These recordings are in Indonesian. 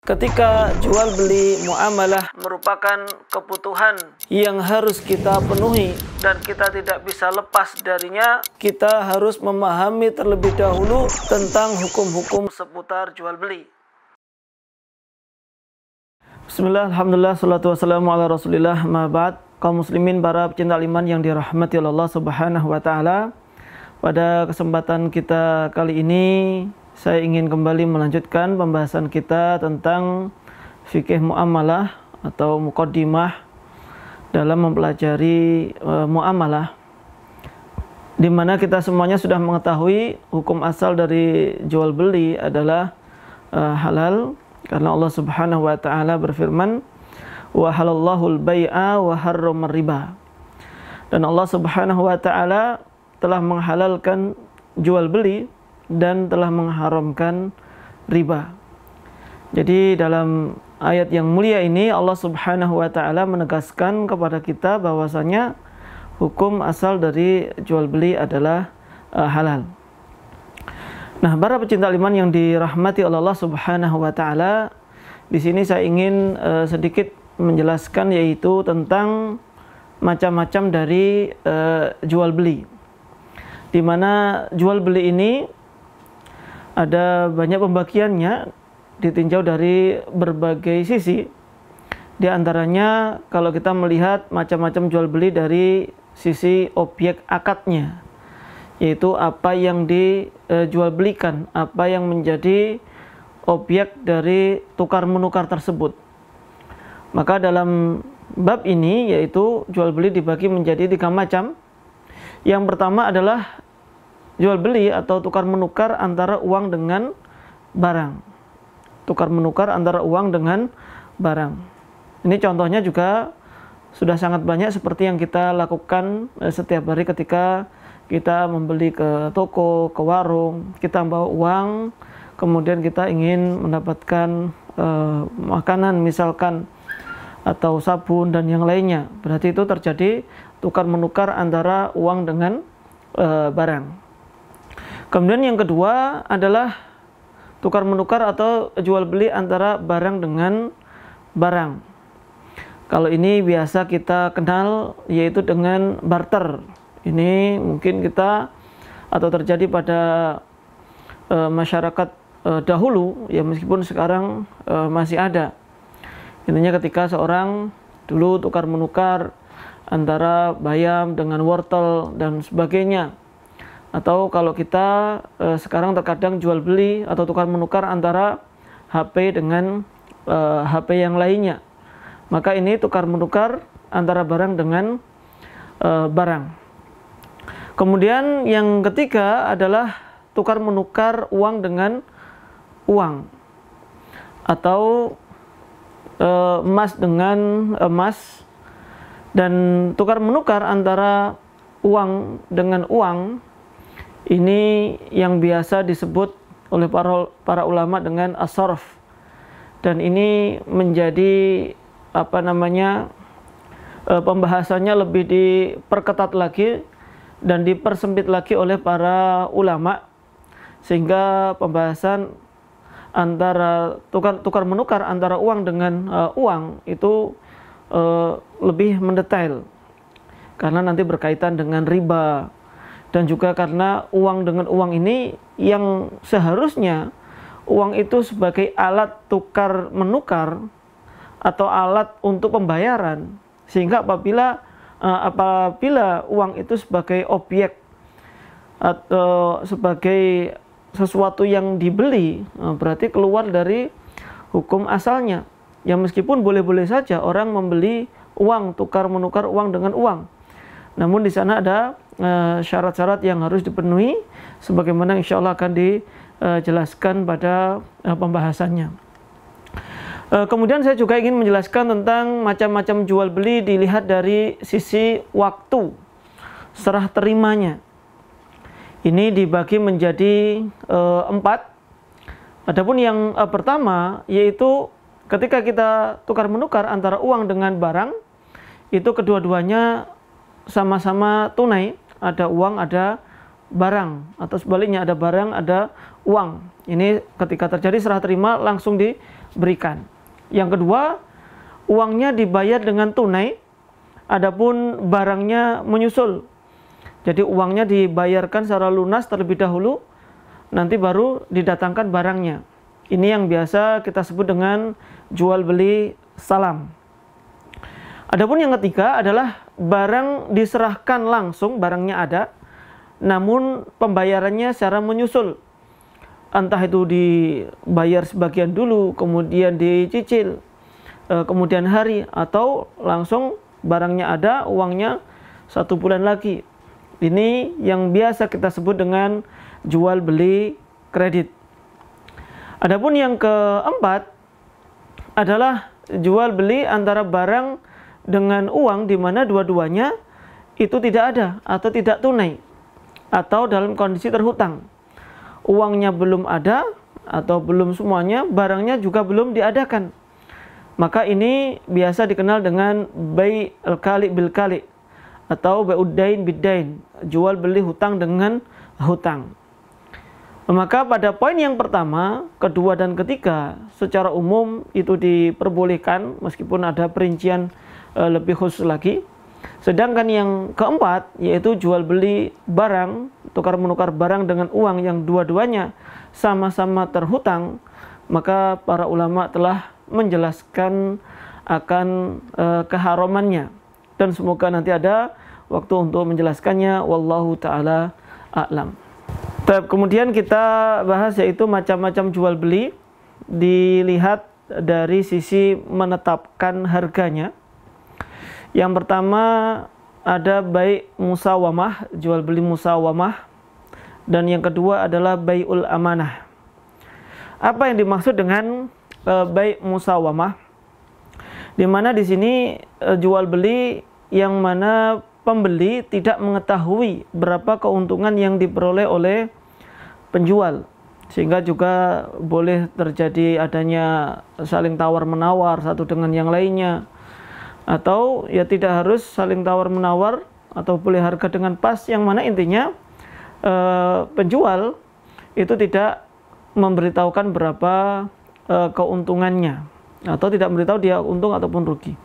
Ketika jual beli muamalah merupakan kebutuhan yang harus kita penuhi dan kita tidak bisa lepas darinya, kita harus memahami terlebih dahulu tentang hukum-hukum seputar jual beli. Bismillah, alhamdulillah, salatu wassalamu ala rasulillah, ma ba'd. Kaum muslimin, para pecinta iman yang dirahmati oleh Allah subhanahu wa ta'ala, pada kesempatan kita kali ini saya ingin kembali melanjutkan pembahasan kita tentang fikih muamalah atau muqaddimah dalam mempelajari muamalah, di mana kita semuanya sudah mengetahui hukum asal dari jual beli adalah halal, karena Allah Subhanahu wa taala berfirman, wa halallahu al-bai'a wa harrama riba. Dan Allah Subhanahu wa taala telah menghalalkan jual beli dan telah mengharamkan riba. Jadi dalam ayat yang mulia ini Allah Subhanahu wa taala menegaskan kepada kita bahwasanya hukum asal dari jual beli adalah halal. Nah, para pecinta iman yang dirahmati oleh Allah Subhanahu wa taala, di sini saya ingin sedikit menjelaskan yaitu tentang macam-macam dari jual beli. Di mana jual beli ini ada banyak pembagiannya, ditinjau dari berbagai sisi. Di antaranya kalau kita melihat macam-macam jual beli dari sisi objek akadnya, yaitu apa yang dijual belikan, apa yang menjadi objek dari tukar menukar tersebut. Maka dalam bab ini yaitu jual beli dibagi menjadi 3 macam. Yang pertama adalah jual beli atau tukar menukar antara uang dengan barang. Tukar menukar antara uang dengan barang. Ini contohnya juga sudah sangat banyak seperti yang kita lakukan setiap hari ketika kita membeli ke toko, ke warung, kita bawa uang, kemudian kita ingin mendapatkan makanan misalkan, atau sabun dan yang lainnya. Berarti itu terjadi tukar menukar antara uang dengan barang. Kemudian yang kedua adalah tukar menukar atau jual beli antara barang dengan barang. Kalau ini biasa kita kenal yaitu dengan barter. Ini mungkin kita atau terjadi pada masyarakat dahulu, ya meskipun sekarang masih ada. Intinya ketika seorang dulu tukar menukar antara bayam dengan wortel dan sebagainya. Atau kalau kita sekarang terkadang jual beli atau tukar menukar antara HP dengan HP yang lainnya. Maka ini tukar menukar antara barang dengan barang. Kemudian yang ketiga adalah tukar menukar uang dengan uang. Atau emas dengan emas. Dan tukar menukar antara uang dengan uang ini yang biasa disebut oleh para ulama dengan as-sarf. Dan ini menjadi pembahasannya lebih diperketat lagi dan dipersempit lagi oleh para ulama, sehingga pembahasan antara tukar menukar antara uang dengan uang itu lebih mendetail, karena nanti berkaitan dengan riba. Dan juga karena uang dengan uang ini yang seharusnya uang itu sebagai alat tukar menukar atau alat untuk pembayaran, sehingga apabila uang itu sebagai objek atau sebagai sesuatu yang dibeli, berarti keluar dari hukum asalnya. Ya meskipun boleh-boleh saja orang membeli uang, tukar menukar uang dengan uang, namun di sana ada syarat-syarat yang harus dipenuhi, sebagaimana insya Allah akan dijelaskan pada pembahasannya. Kemudian saya juga ingin menjelaskan tentang macam-macam jual beli dilihat dari sisi waktu serah terimanya. Ini dibagi menjadi 4. Adapun yang pertama yaitu ketika kita tukar menukar antara uang dengan barang, itu kedua-duanya sama-sama tunai. Ada uang, ada barang, atau sebaliknya ada barang, ada uang. Ini ketika terjadi serah terima langsung berikan. Yang kedua, uangnya dibayar dengan tunai, adapun barangnya menyusul. Jadi uangnya dibayarkan secara lunas terlebih dahulu, nanti baru didatangkan barangnya. Ini yang biasa kita sebut dengan jual beli salam. Adapun yang ketiga adalah barang diserahkan langsung, barangnya ada, namun pembayarannya secara menyusul. Entah itu dibayar sebagian dulu, kemudian dicicil, kemudian hari, atau langsung barangnya ada, uangnya 1 bulan lagi. Ini yang biasa kita sebut dengan jual beli kredit. Adapun yang keempat adalah jual beli antara barang dengan uang, di mana dua-duanya itu tidak ada atau tidak tunai atau dalam kondisi terhutang. Uangnya belum ada atau belum semuanya, barangnya juga belum diadakan. Maka ini biasa dikenal dengan bai al-kali bil kali atau bai'uddain biddain, jual beli hutang dengan hutang. Maka pada poin yang pertama, kedua, dan ketiga secara umum itu diperbolehkan meskipun ada perincian lebih khusus lagi. Sedangkan yang keempat, yaitu jual beli barang, tukar menukar barang dengan uang yang dua-duanya sama-sama terhutang, maka para ulama telah menjelaskan akan keharamannya, dan semoga nanti ada waktu untuk menjelaskannya. Wallahu ta'ala a'lam. Kemudian kita bahas yaitu macam-macam jual beli, dilihat dari sisi menetapkan harganya. Yang pertama ada bai' musawamah, jual beli musawamah, dan yang kedua adalah bai'ul amanah. Apa yang dimaksud dengan bai' musawamah? Di mana di sini jual beli yang mana pembeli tidak mengetahui berapa keuntungan yang diperoleh oleh penjual, sehingga juga boleh terjadi adanya saling tawar-menawar satu dengan yang lainnya, atau ya tidak harus saling tawar-menawar atau boleh harga dengan pas, yang mana intinya penjual itu tidak memberitahukan berapa keuntungannya atau tidak memberitahu dia untung ataupun rugi.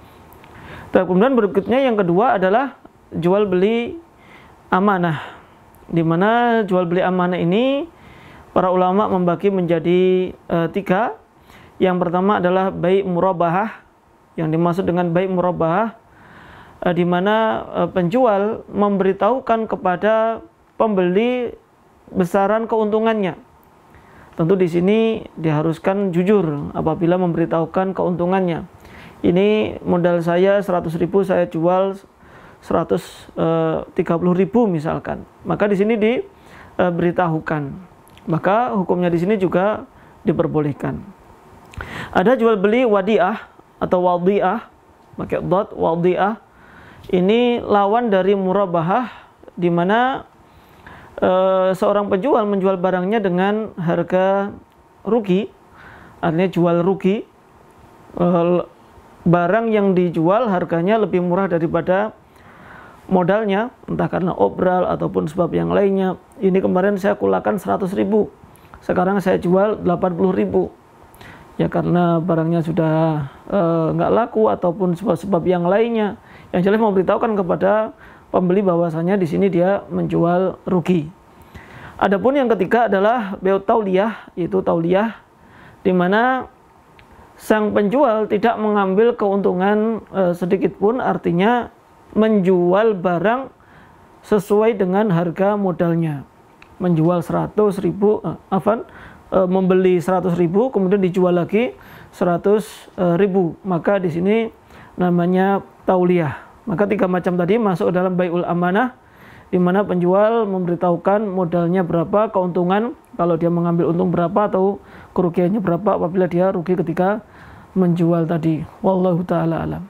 Kemudian berikutnya yang kedua adalah jual beli amanah, di mana jual beli amanah ini para ulama membagi menjadi 3. Yang pertama adalah bai' murabahah. Yang dimaksud dengan bai' murabahah, di mana penjual memberitahukan kepada pembeli besaran keuntungannya. Tentu di sini diharuskan jujur apabila memberitahukan keuntungannya. Ini modal saya 100.000, saya jual 130.000 misalkan. Maka di sini diberitahukan. Maka hukumnya di sini juga diperbolehkan. Ada jual beli wadiah atau wadiah, pakai dot, wadiah. Ini lawan dari murabahah, di mana seorang penjual menjual barangnya dengan harga rugi, artinya jual rugi. Barang yang dijual harganya lebih murah daripada modalnya, entah karena obral ataupun sebab yang lainnya. Ini kemarin saya kulakan 100.000, sekarang saya jual 80.000. Ya karena barangnya sudah nggak laku ataupun sebab-sebab yang lainnya. Yang jelas memberitahukan kepada pembeli bahwasanya di sini dia menjual rugi. Adapun yang ketiga adalah bai'ut tauliyah, yaitu tauliyah, di mana sang penjual tidak mengambil keuntungan sedikit pun, artinya menjual barang sesuai dengan harga modalnya. Menjual 100.000, membeli 100.000 kemudian dijual lagi 100.000, maka di sini namanya tauliyah. Maka 3 macam tadi masuk dalam bai'ul amanah, di mana penjual memberitahukan modalnya berapa, keuntungan kalau dia mengambil untung berapa, atau kerugiannya berapa apabila dia rugi ketika menjual tadi. Wallahu ta'ala alam.